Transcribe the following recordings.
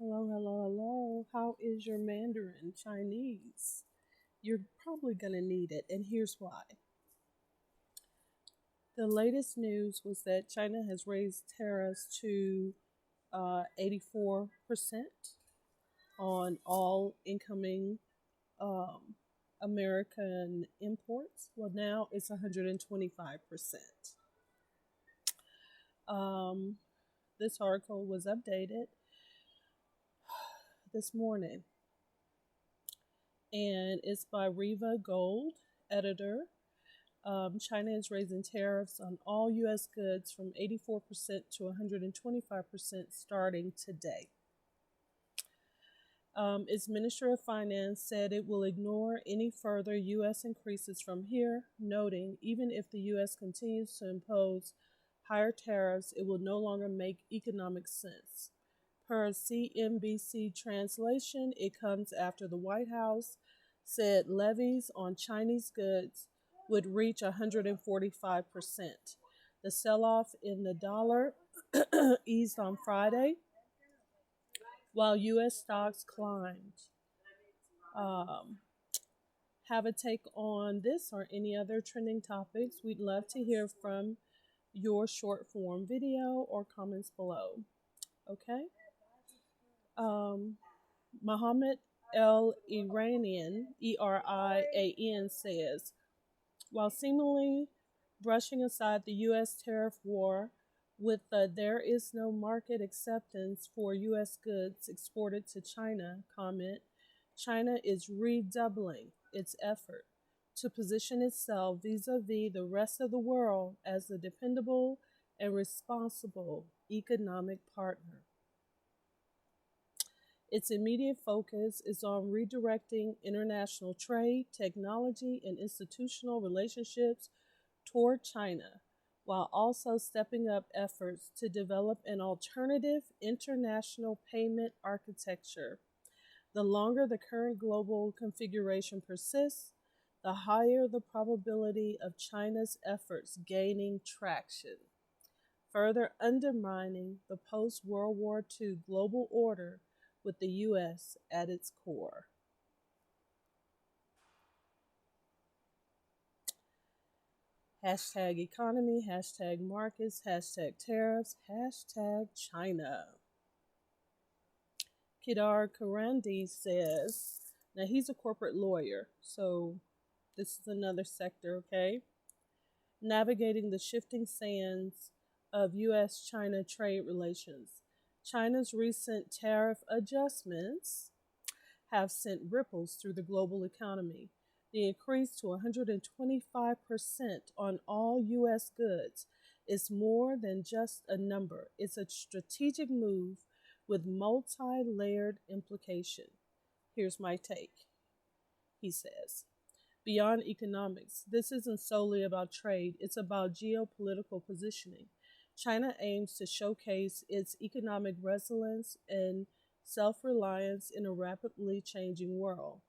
Hello, hello, hello. How is your Mandarin Chinese? You're probably going to need it, and here's why. The latest news was that China has raised tariffs to 84% on all incoming um, American imports. Well, now it's 125%. Um, this article was updated this morning, and it's by Riva Gold, editor. China is raising tariffs on all U.S. goods from 84% to 125% starting today. Its Minister of Finance said it will ignore any further U.S. increases from here, noting even if the U.S. continues to impose higher tariffs, it will no longer make economic sense. Per CNBC translation, it comes after the White House said levies on Chinese goods would reach 145%. The sell off in the dollar eased on Friday, while U.S. stocks climbed. Um, have a take on this or any other trending topics? We'd love to hear from your short form video or comments below. Okay? Um, Mohammed El Iranian, Erian, says, while seemingly brushing aside the U.S. tariff war with the there is no market acceptance for U.S. goods exported to China comment, China is redoubling its effort to position itself vis-a-vis the rest of the world as a dependable and responsible economic partner. Its immediate focus is on redirecting international trade, technology, and institutional relationships toward China, while also stepping up efforts to develop an alternative international payment architecture. The longer the current global configuration persists, the higher the probability of China's efforts gaining traction, further undermining the post World War II global order with the U.S. at its core. Hashtag economy, hashtag markets, hashtag tariffs, hashtag China. Kedar Karandi says, now he's a corporate lawyer, so this is another sector, okay? Navigating the shifting sands of U.S. China trade relations. China's recent tariff adjustments have sent ripples through the global economy. The increase to 125% on all U.S. goods is more than just a number. It's a strategic move with multi-layered implication. Here's my take, he says. Beyond economics, this isn't solely about trade, it's about geopolitical positioning. China aims to showcase its economic resilience and self-reliance in a rapidly changing world.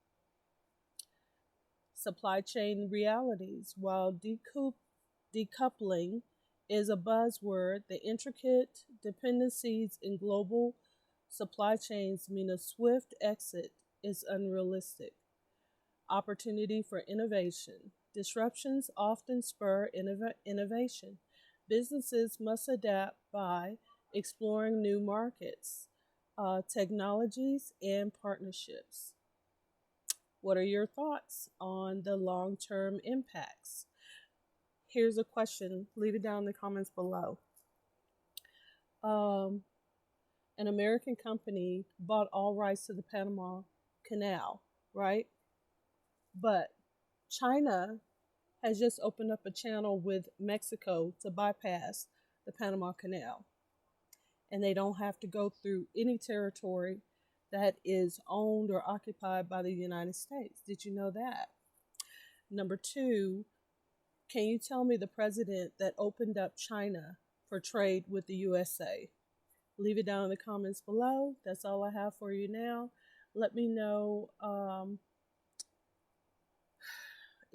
Supply chain realities. While decoupling is a buzzword, the intricate dependencies in global supply chains mean a swift exit is unrealistic. Opportunity for innovation. Disruptions often spur innovation. Businesses must adapt by exploring new markets, technologies, and partnerships. What are your thoughts on the long-term impacts? Here's a question. Leave it down in the comments below. Um, an American company bought all rights to the Panama Canal, right? But China has just opened up a channel with Mexico to bypass the Panama Canal. And they don't have to go through any territory that is owned or occupied by the United States. Did you know that? Number two, can you tell me the president that opened up China for trade with the USA? Leave it down in the comments below. That's all I have for you now. Let me know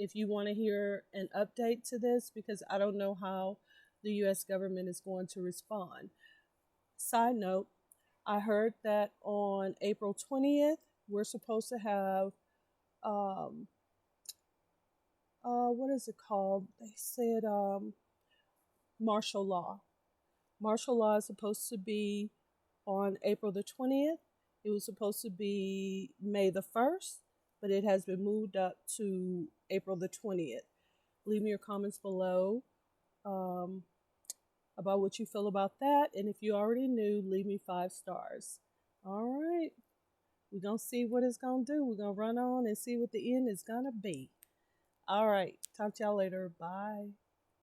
if you want to hear an update to this, because I don't know how the U.S. government is going to respond. Side note, I heard that on April 20th, we're supposed to have, um, what is it called? They said martial law. Martial law is supposed to be on April the 20th. It was supposed to be May the 1st, but it has been moved up to April the 20th. Leave me your comments below um, about what you feel about that. And if you already knew, leave me 5 stars. All right. We're going to see what it's going to do. We're going to run on and see what the end is going to be. All right. Talk to y'all later. Bye.